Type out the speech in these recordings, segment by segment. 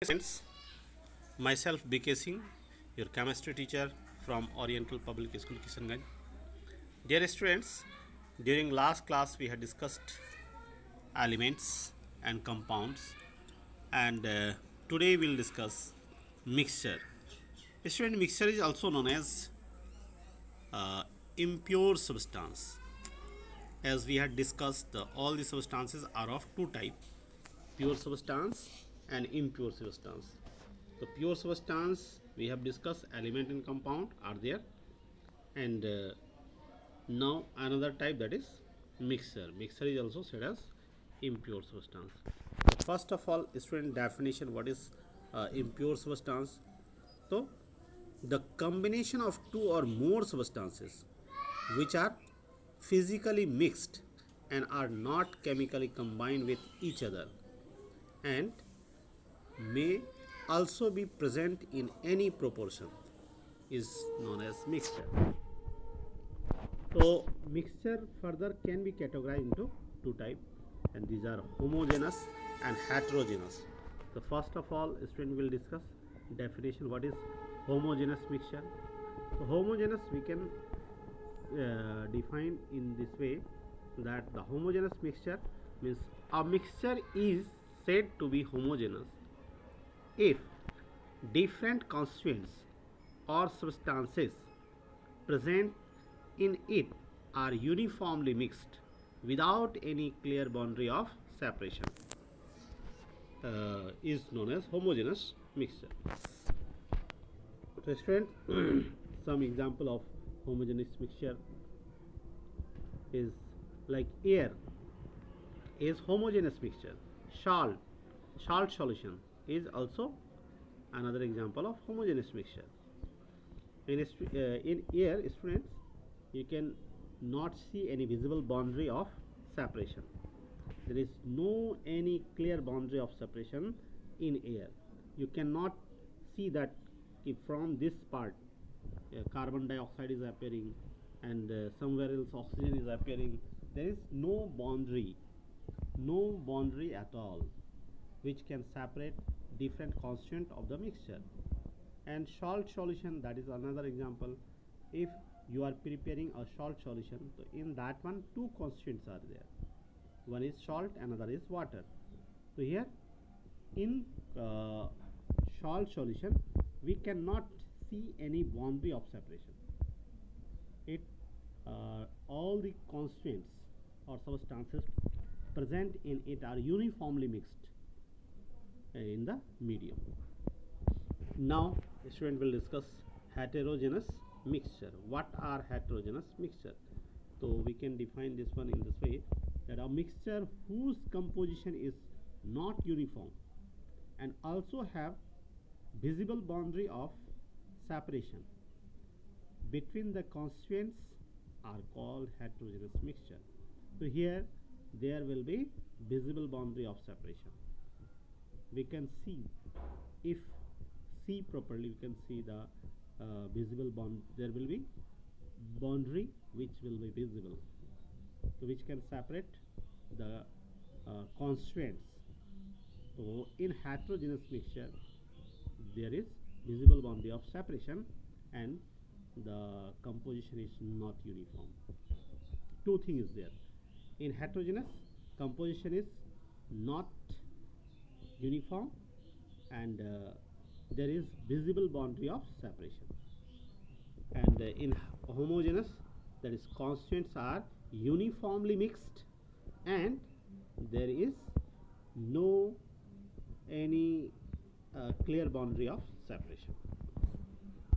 Friends, myself BK Singh, your chemistry teacher from Oriental Public School Kishanganj. Dear students, during last class we had discussed elements and compounds, and today we'll discuss mixture. Student, mixture is also known as uh, impure substance. As we had discussed, all the substances are of two types: pure substance and impure substance. The pure substance we have discussed, element and compound are there, and now another type, that is mixture. Mixture is also said as impure substance. First of all, student, definition: what is impure substance? So the combination of two or more substances which are physically mixed and are not chemically combined with each other, and may also be present in any proportion, is known as mixture. So mixture further can be categorized into two types, and these are homogeneous and heterogeneous. So first of all, student will discuss definition: what is homogeneous mixture. So homogeneous we can define in this way, that the homogeneous mixture means a mixture is said to be homogeneous if different constituents or substances present in it are uniformly mixed without any clear boundary of separation, is known as homogeneous mixture. So student, some example of homogeneous mixture is like air is homogeneous mixture. Salt solution is also another example of homogeneous mixture. In air, students, you can not see any visible boundary of separation. There is no any clear boundary of separation in air. You cannot see that if from this part carbon dioxide is appearing, and somewhere else oxygen is appearing. There is no boundary at all which can separate different constituent of the mixture. And salt solution, that is another example. If you are preparing a salt solution, so in that one two constituents are there. One is salt, another is water. So here in salt solution we cannot see any boundary of separation. It all the constituents or substances present in it are uniformly mixed in the medium. Now student will discuss heterogeneous mixture. What are heterogeneous mixture? So we can define this one in this way, that a mixture whose composition is not uniform and also have visible boundary of separation between the constituents are called heterogeneous mixture. So here there will be visible boundary of separation. We can see, if see properly, we can see the visible bond. There will be boundary which will be visible, so which can separate the constituents. So in heterogeneous mixture there is visible boundary of separation and the composition is not uniform. Two things is there. In heterogeneous, composition is not uniform, and there is visible boundary of separation. And in homogeneous, that is constituents are uniformly mixed and there is no any clear boundary of separation.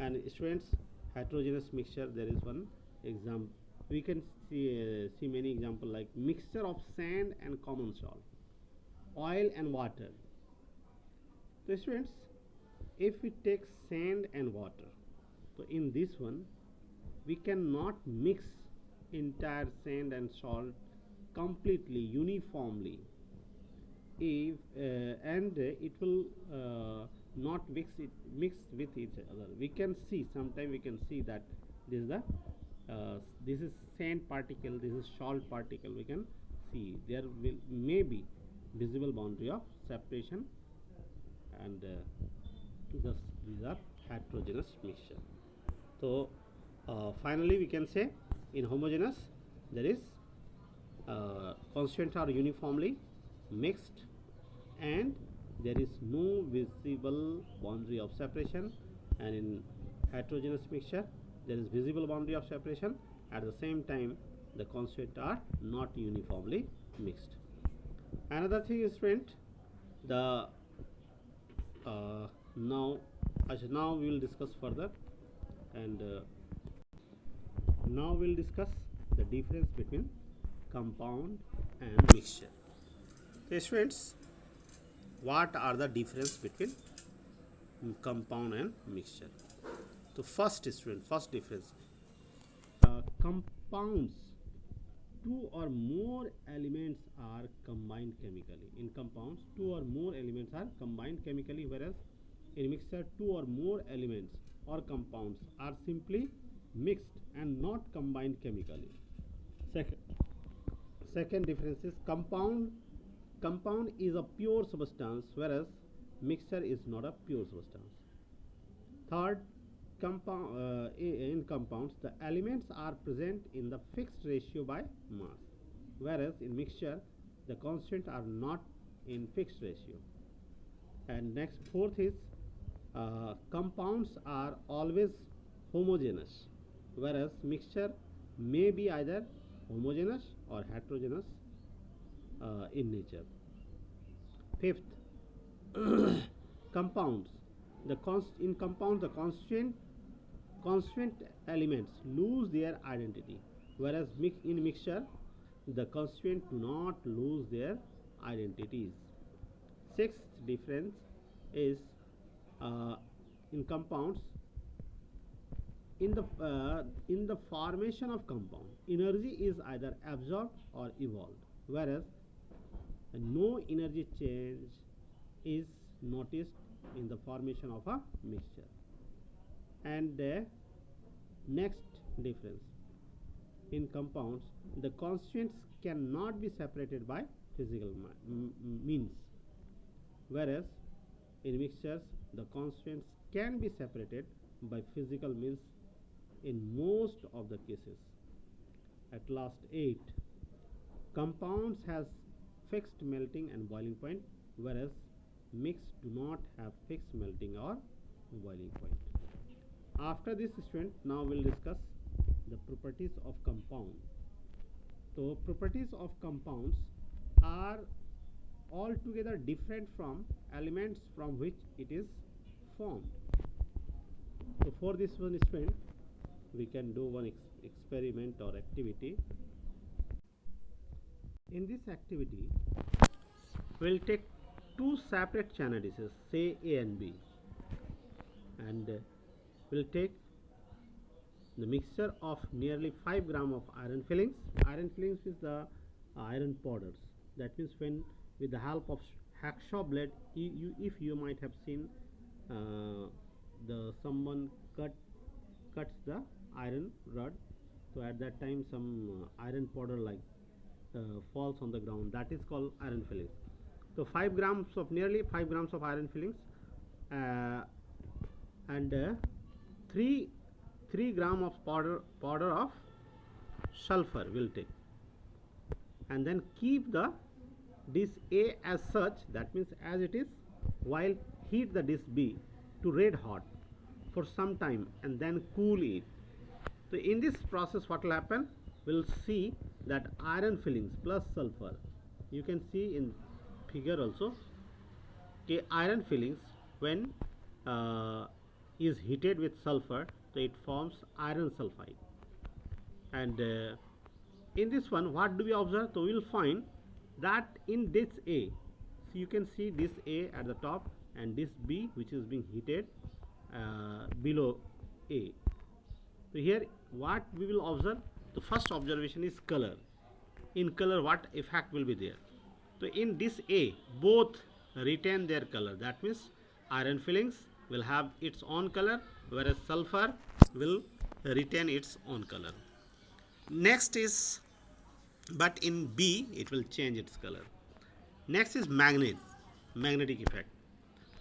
And students, heterogeneous mixture, there is one example. We can see many example, like mixture of sand and common salt, oil and water. So students, if we take sand and water, so in this one we cannot mix entire sand and salt completely uniformly, if and it will not mix with each other. We can see, sometimes we can see that this is the this is sand particle, this is salt particle. We can see there will may be visible boundary of separation and these are heterogeneous mixture. So finally we can say in homogeneous there is constituents are uniformly mixed and there is no visible boundary of separation, and in heterogeneous mixture there is visible boundary of separation. At the same time the constituents are not uniformly mixed. Another thing is, friend, the now we will discuss further, and now we'll discuss the difference between compound and mixture. So students, what are the difference between compound and mixture? So first difference, compounds, two or more elements are combined chemically. In compounds, two or more elements are combined chemically, whereas in mixture, two or more elements or compounds are simply mixed and not combined chemically. Second difference is compound is a pure substance, whereas mixture is not a pure substance. Third, in compounds the elements are present in the fixed ratio by mass, whereas in mixture the constants are not in fixed ratio. And next, fourth is compounds are always homogeneous, whereas mixture may be either homogeneous or heterogeneous in nature. Fifth, compounds, in compounds the constituent elements lose their identity, whereas in mixture the constituents do not lose their identities. Sixth difference is in compounds, in the formation of compound energy is either absorbed or evolved, whereas no energy change is noticed in the formation of a mixture. And next difference, in compounds the constituents cannot be separated by physical means, whereas in mixtures the constituents can be separated by physical means in most of the cases. At last, 8, compounds has fixed melting and boiling point, whereas mixed do not have fixed melting or boiling point. After this, student, now we'll discuss the properties of compound. So properties of compounds are altogether different from elements from which it is formed. So for this one, student, we can do one experiment or activity. In this activity, we'll take two separate chain adhesives, say A and B, and we'll take the mixture of nearly 5 gram of iron fillings. Iron fillings is the iron powders. That means when with the help of hacksaw blade, if you might have seen someone cuts the iron rod, so at that time some iron powder falls on the ground. That is called iron fillings. So nearly 5 grams of iron fillings and 3 gram of powder of sulfur will take, and then keep the dish A as such, that means as it is, while heat the dish B to red hot for some time and then cool it. So in this process what will happen, we'll see that iron fillings plus sulfur, you can see in figure also, okay, iron fillings when is heated with sulfur, so it forms iron sulfide. And in this one what do we observe? So we will find that in this A, so you can see this A at the top and this B which is being heated below A. So here what we will observe, the first observation is color. In color what effect will be there? So in this A both retain their color, that means iron fillings will have its own color, whereas sulfur will retain its own color. Next is, but in B it will change its color. Next is magnetic effect.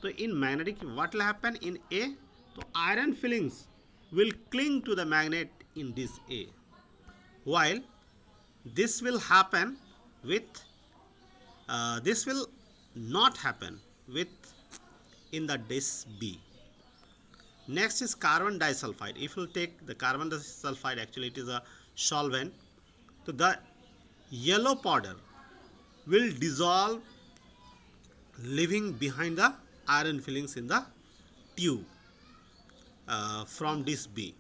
So in magnetic, what will happen in A? So iron filings will cling to the magnet in this A, while this will happen with this will not happen with in the this B. Next is carbon disulfide. If you take the carbon disulfide, actually it is a solvent. So the yellow powder will dissolve, leaving behind the iron fillings in the tube from this B.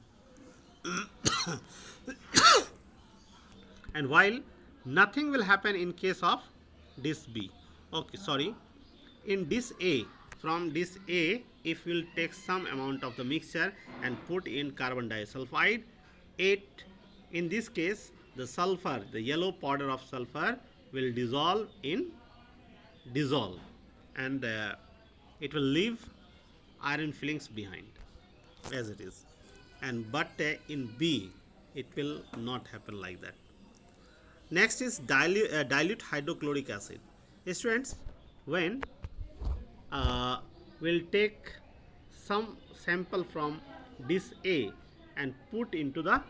And while nothing will happen in case of this B. Okay, sorry. In this A, from this A, if we'll take some amount of the mixture and put in carbon disulfide, it in this case the sulfur, the yellow powder of sulfur will dissolve and it will leave iron fillings behind as it is. And but in B it will not happen like that. Next is dilute hydrochloric acid. Students, when we'll take some sample from this A and put into the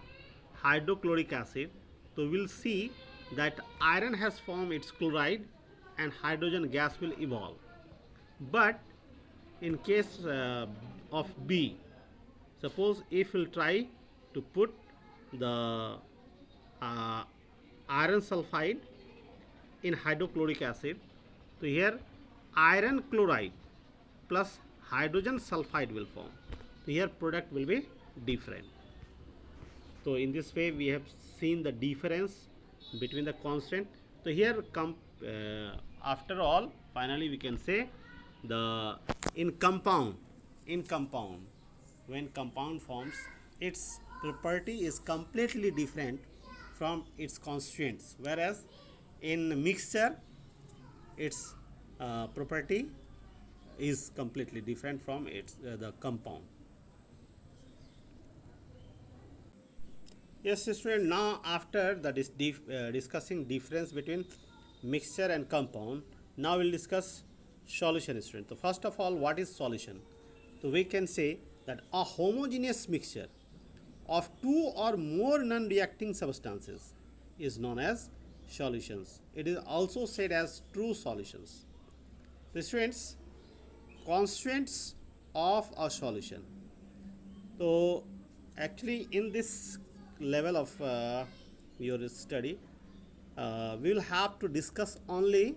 hydrochloric acid, so we'll see that iron has formed its chloride and hydrogen gas will evolve. But in case of B, suppose if we'll try to put the iron sulfide in hydrochloric acid, so here iron chloride plus hydrogen sulfide will form. So here product will be different. So in this way we have seen the difference between the constant. So here after all, finally we can say the in compound when compound forms, its property is completely different from its constituents, whereas in mixture its property is completely different from its the compound. Yes, student. Now after the discussing difference between mixture and compound, now we'll discuss solution, student. So first of all, what is solution? So we can say that a homogeneous mixture of two or more non-reacting substances is known as solutions. It is also said as true solutions. The students, constituents of a solution. So actually in this level of your study, we will have to discuss only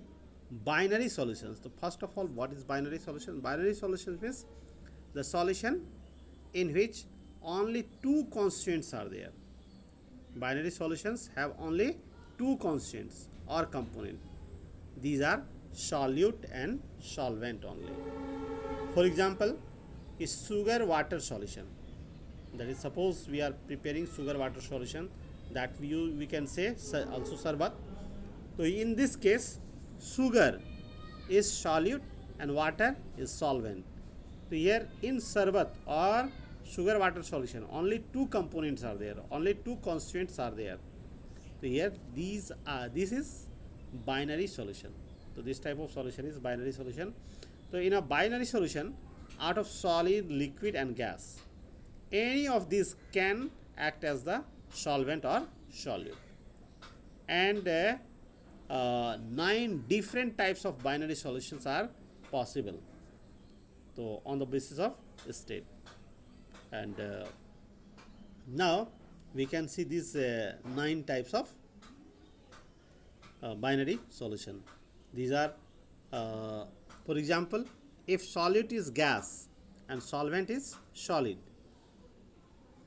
binary solutions. So first of all, what is binary solution? Binary solution means the solution in which only two constituents are there. Binary solutions have only two constituents or component. These are solute and solvent only. For example, is sugar water solution. That is, suppose we are preparing sugar water solution, that we can say also sarbat. So in this case, sugar is solute and water is solvent. So here in sarbat or sugar water solution, only two components are there, only two constituents are there. So here this is binary solution. So this type of solution is binary solution. So in a binary solution, out of solid, liquid and gas, any of these can act as the solvent or solute. And 9 different types of binary solutions are possible. So on the basis of state. And now we can see these 9 types of binary solution. These are, for example, if solute is gas and solvent is solid,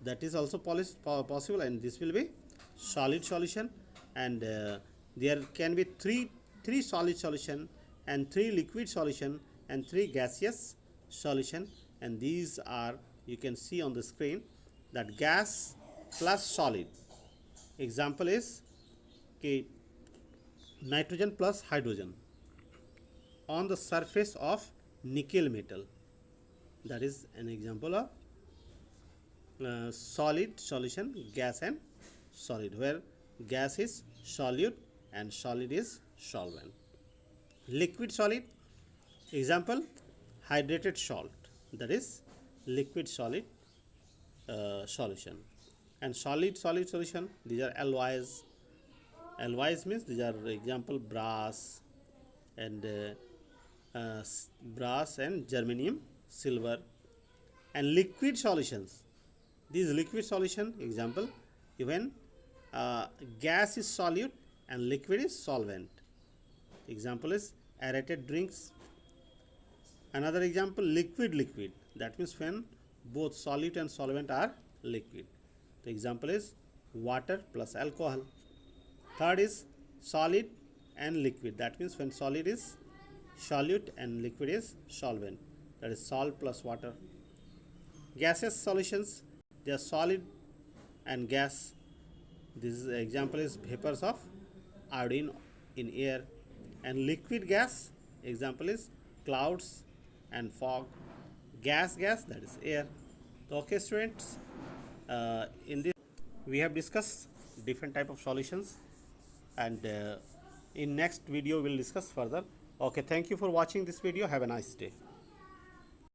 that is also possible, and this will be solid solution. And there can be three solid solution and 3 liquid solution and 3 gaseous solution. And these are, you can see on the screen, that gas plus solid. Example is nitrogen plus hydrogen on the surface of nickel metal. That is an example of solid solution, gas and solid, where gas is solute and solid is solvent. Liquid solid, example hydrated salt, that is liquid solid solution. And solid solution, these are alloys. Alloys means these are example brass and brass and germanium, silver. And liquid solutions, these liquid solution example, even gas is solute and liquid is solvent. Example is aerated drinks. Another example, liquid, that means when both solute and solvent are liquid. The example is water plus alcohol. Third is solid and liquid, that means when solid is solute and liquid is solvent, that is salt plus water. Gaseous solutions, they are solid and gas. This example is vapors of iodine in air. And liquid gas, example is clouds and fog. Gas, that is air. Okay students, in this we have discussed different type of solutions, and in next video we'll discuss further. Okay, thank you for watching this video. Have a nice day.